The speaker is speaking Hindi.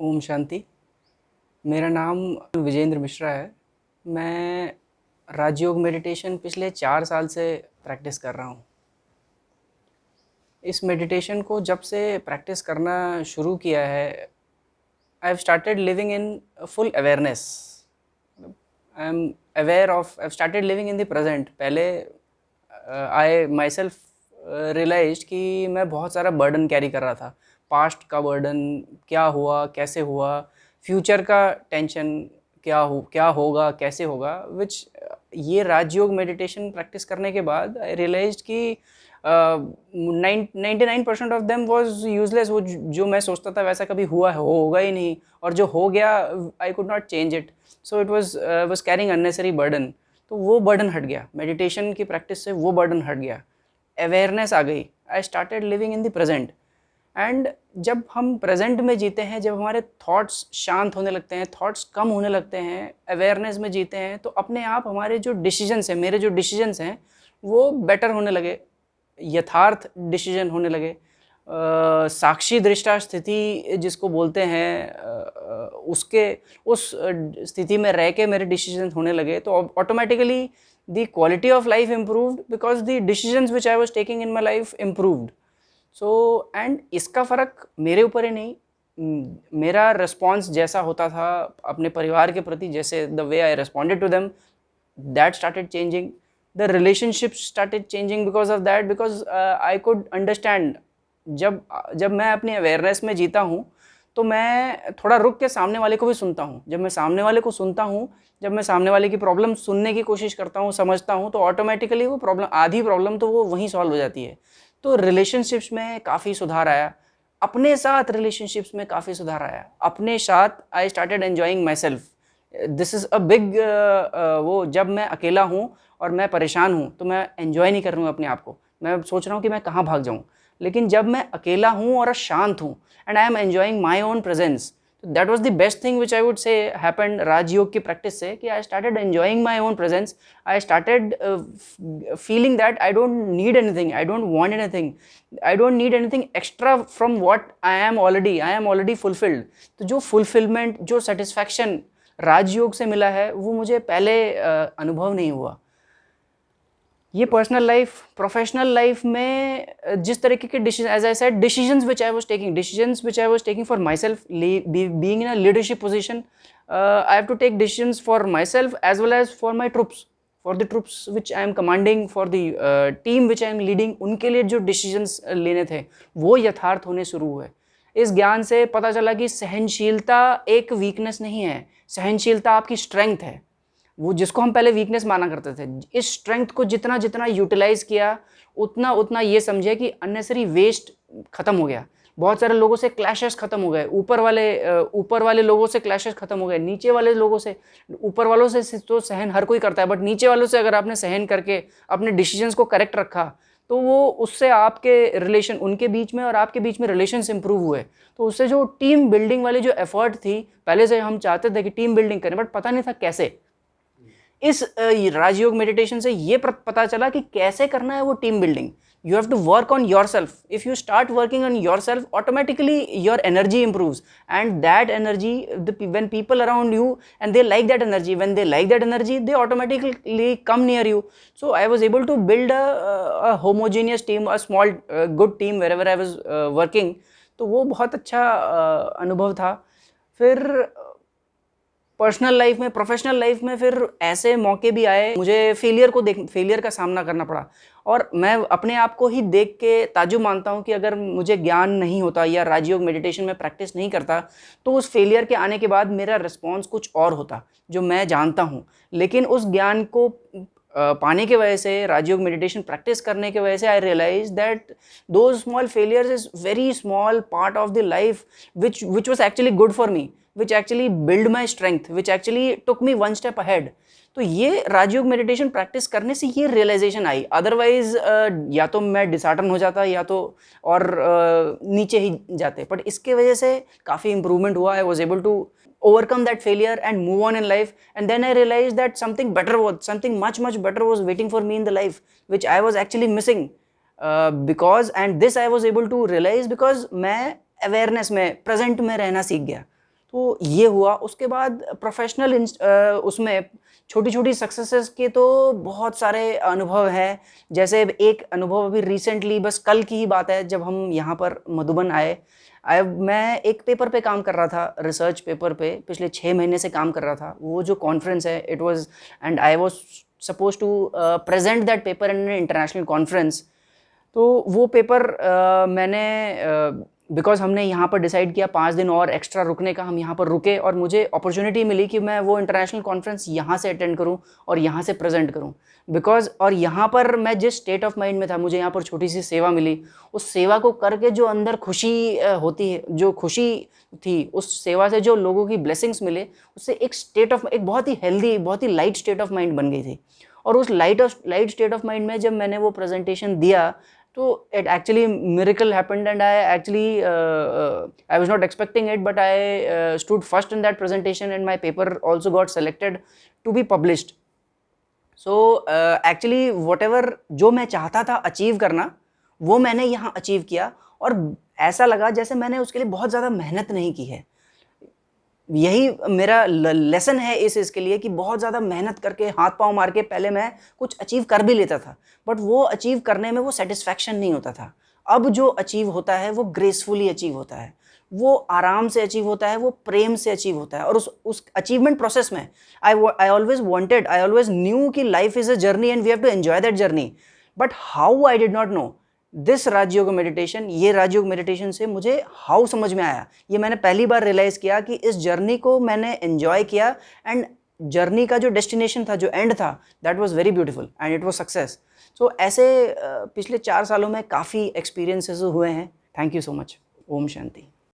ओम शांति। मेरा नाम विजेंद्र मिश्रा है। मैं राजयोग मेडिटेशन पिछले 4 साल से प्रैक्टिस कर रहा हूँ। इस मेडिटेशन को जब से प्रैक्टिस करना शुरू किया है, I have started living in full awareness. I am aware of, I have started living in the present. पहले आई माई सेल्फ रियलाइज कि मैं बहुत सारा बर्डन कैरी कर रहा था। पास्ट का बर्डन, क्या हुआ, कैसे हुआ, फ्यूचर का टेंशन, क्या होगा, कैसे होगा, विच ये राजयोग मेडिटेशन प्रैक्टिस करने के बाद आई रियलाइज कि 99% ऑफ देम वॉज यूजलेस। वो जो मैं सोचता था वैसा कभी हुआ होगा ही नहीं, और जो हो गया I could not change it. So it was carrying unnecessary burden. तो वो बर्डन हट गया, मेडिटेशन की प्रैक्टिस से वो बर्डन हट गया, अवेयरनेस आ गई। I started living in the present. And जब हम प्रेजेंट में जीते हैं, जब हमारे थॉट्स शांत होने लगते हैं, थॉट्स कम होने लगते हैं, अवेयरनेस में जीते हैं, तो अपने आप हमारे जो डिसीजंस हैं, मेरे जो डिसीजंस हैं वो बेटर होने लगे, यथार्थ डिसीजन होने लगे। साक्षी दृष्टा स्थिति जिसको बोलते हैं, उसके उस स्थिति में रह के मेरे डिसीजन होने लगे। तो automatically the quality of life improved because the decisions which I was taking in my life improved. So and इसका फ़र्क मेरे ऊपर ही नहीं, मेरा रिस्पॉन्स जैसा होता था अपने परिवार के प्रति, जैसे the way I responded to them, that started changing. The relationship started changing because of that, because I could understand. जब मैं अपनी अवेयरनेस में जीता हूँ तो मैं थोड़ा रुक के सामने वाले को भी सुनता हूँ। जब मैं सामने वाले को सुनता हूँ, जब मैं सामने वाले की प्रॉब्लम सुनने की कोशिश करता हूँ, समझता हूँ, तो ऑटोमेटिकली वो प्रॉब्लम, आधी प्रॉब्लम तो वो वहीं सॉल्व हो जाती है। तो रिलेशनशिप्स में काफ़ी सुधार आया, अपने साथ रिलेशनशिप्स में काफ़ी सुधार आया, अपने साथ आई started enjoying my self. This is a big वो, जब मैं अकेला हूँ और मैं परेशान हूँ तो मैं एन्जॉय नहीं कर रहा हूँ अपने आप को, मैं सोच रहा हूँ कि मैं कहाँ भाग जाऊँ। लेकिन जब मैं अकेला हूँ और शांत हूँ and I am enjoying my own presence, that was the best thing which I would say happened Rajyoga की प्रैक्टिस से, कि I started enjoying my own presence. I started feeling that I don't need anything, I don't want anything, I don't need anything extra from what I am already fulfilled. तो जो फुलफिलमेंट, जो सेटिस्फैक्शन राजयोग से मिला है, वो मुझे पहले अनुभव नहीं हुआ। ये पर्सनल लाइफ, प्रोफेशनल लाइफ में जिस तरीके के decision, as I said, decisions which I was taking for myself, being in a leadership position, I have to take decisions for myself as well as for my troops, for the troops which I am commanding, for the team which I am leading. उनके लिए जो डिसीजंस लेने थे वो यथार्थ होने शुरू हुए। इस ज्ञान से पता चला कि सहनशीलता एक वीकनेस नहीं है, सहनशीलता आपकी स्ट्रेंथ है। वो जिसको हम पहले वीकनेस माना करते थे, इस स्ट्रेंथ को जितना जितना यूटिलाइज किया, उतना उतना ये समझे कि अननेसरी वेस्ट खत्म हो गया। बहुत सारे लोगों से क्लैशेस खत्म हो गए, ऊपर वाले लोगों से क्लैशेस खत्म हो गए, नीचे वाले लोगों से, ऊपर वालों से तो सहन हर कोई करता है, बट नीचे वालों से अगर आपने सहन करके अपने डिसीजंस को करेक्ट रखा, तो वो उससे आपके रिलेशन, उनके बीच में और आपके बीच में रिलेशंस इंप्रूव हुए। तो उससे जो टीम बिल्डिंग वाली जो एफर्ट थी, पहले से हम चाहते थे कि टीम बिल्डिंग करें, बट पता नहीं था कैसे। इस राजयोग मेडिटेशन से ये पता चला कि कैसे करना है वो team building. You have to work on yourself. If you start working on yourself, automatically your energy improves, and that energy, when people around you and they like that energy, when they like that energy, they automatically come near you. So I was able to build a homogeneous team, a small good team wherever I was working. तो वो बहुत अच्छा अनुभव था। फिर पर्सनल लाइफ में, प्रोफेशनल लाइफ में फिर ऐसे मौके भी आए, मुझे फेलियर का सामना करना पड़ा, और मैं अपने आप को ही देख के ताज्जुब मानता हूँ कि अगर मुझे ज्ञान नहीं होता या राजयोग मेडिटेशन में प्रैक्टिस नहीं करता, तो उस फेलियर के आने के बाद मेरा रिस्पॉन्स कुछ और होता, जो मैं जानता हूँ। लेकिन उस ज्ञान को पाने की वजह से, राजयोग मेडिटेशन प्रैक्टिस करने की वजह से, I realise that those small failures is very small part of the life which was actually good for me, which actually build my strength, which actually took me one step ahead. तो ये राजयोग मेडिटेशन प्रैक्टिस करने से ये रियलाइजेशन आई। अदरवाइज या तो मैं डिसहार्टन हो जाता, या तो और नीचे ही जाते, बट इसके वजह से काफ़ी इंप्रूवमेंट हुआ। I was able to overcome that failure and move on in life, and then I realized that something much better was waiting for me in the life, which I was actually missing, because, and this I was able to realize because मैं awareness में, present में रहना सीख गया। तो ये हुआ। उसके बाद प्रोफेशनल उसमें छोटी छोटी सक्सेसेस के तो बहुत सारे अनुभव हैं। जैसे एक अनुभव अभी रिसेंटली, बस कल की ही बात है, जब हम यहाँ पर मधुबन आए, मैं एक पेपर पे काम कर रहा था, रिसर्च पेपर पे पिछले 6 महीने से काम कर रहा था। वो जो कॉन्फ्रेंस है, it was and I was suppose to present that paper in an international conference. तो वो पेपर मैंने बिकॉज हमने यहाँ पर डिसाइड किया 5 दिन और एक्स्ट्रा रुकने का, हम यहाँ पर रुके और मुझे अपॉर्चुनिटी मिली कि मैं वो इंटरनेशनल कॉन्फ्रेंस यहाँ से अटेंड करूँ और यहाँ से प्रेजेंट करूँ। बिकॉज और यहाँ पर मैं जिस स्टेट ऑफ माइंड में था, मुझे यहाँ पर छोटी सी सेवा मिली। उस सेवा को करके जो अंदर खुशी होती है, जो खुशी थी उस सेवा से, जो लोगों की ब्लेसिंग्स मिले, उससे एक बहुत ही हेल्दी, बहुत ही लाइट स्टेट ऑफ माइंड बन गई थी। और उस लाइट स्टेट ऑफ माइंड में जब मैंने वो प्रेजेंटेशन दिया, तो it actually miracle happened and I was not expecting it, but I stood first in that presentation and my paper also got selected to be published. So actually whatever जो मैं चाहता था अचीव करना, वो मैंने यहाँ अचीव किया। और ऐसा लगा जैसे मैंने उसके लिए बहुत ज़्यादा मेहनत नहीं की है। यही मेरा लेसन है इसके लिए कि बहुत ज़्यादा मेहनत करके, हाथ पांव मार के पहले मैं कुछ अचीव कर भी लेता था, बट वो अचीव करने में वो सेटिस्फैक्शन नहीं होता था। अब जो अचीव होता है वो ग्रेसफुली अचीव होता है, वो आराम से अचीव होता है, वो प्रेम से अचीव होता है। और उस अचीवमेंट प्रोसेस में आई ऑलवेज न्यू कि life is a journey and we have to enjoy that journey. But how I did not know this Rajyoga meditation. ये राजयोग मेडिटेशन से मुझे हाउ समझ में आया, ये मैंने पहली बार रियलाइज़ किया कि इस जर्नी को मैंने एन्जॉय किया एंड जर्नी का जो डेस्टिनेशन था, जो एंड था, that was very beautiful and it was success. So ऐसे पिछले 4 सालों में काफ़ी एक्सपीरियंसेस हुए हैं। Thank you so much. Om Shanti.